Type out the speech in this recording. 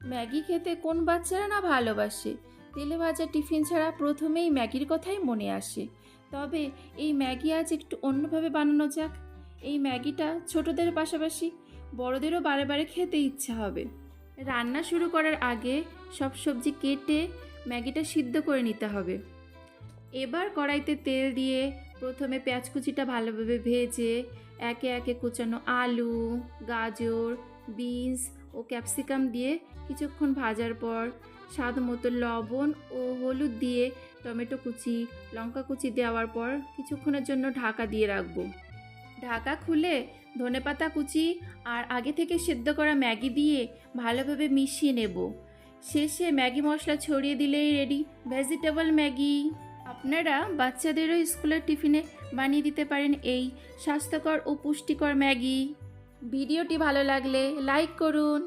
Maggi খেতে কোন বাচ্চারা না ভালোবাসে। তেলে ভাজা টিফিন ছাড়া প্রথমেই ম্যাগির কথাই মনে আসে। তবে এই ম্যাগি আজ একটু অন্যভাবে বানানো যাক। এই ম্যাগিটা ছোটদের পাশাপাশি বড়দেরও বারে বারে খেতে ইচ্ছা হবে। রান্না শুরু করার আগে সব সবজি কেটে ম্যাগিটা সিদ্ধ করে নিতে হবে। এবার কড়াইতে তেল দিয়ে প্রথমে পেঁয়াজ কুচিটা ভালোভাবে ভেজে একে একে কুচানো আলু, গাজর, বিনস ও ক্যাপসিকাম দিয়ে কিছুক্ষণ ভাজার পর স্বাদ মতো লবণ ও হলুদ দিয়ে টমেটো কুচি, লঙ্কা কুচি দেওয়ার পর কিছুক্ষণের জন্য ঢাকা দিয়ে রাখবো। ঢাকা খুলে ধনেপাতা কুচি আর আগে থেকে সেদ্ধ করা ম্যাগি দিয়ে ভালোভাবে মিশিয়ে নেব। শেষে ম্যাগি মশলা ছড়িয়ে দিলেই রেডি ভেজিটেবল ম্যাগি। আপনারা বাচ্চাদেরও স্কুলের টিফিনে বানিয়ে দিতে পারেন এই স্বাস্থ্যকর ও পুষ্টিকর ম্যাগি। ভিডিওটি ভালো লাগলে লাইক করুন।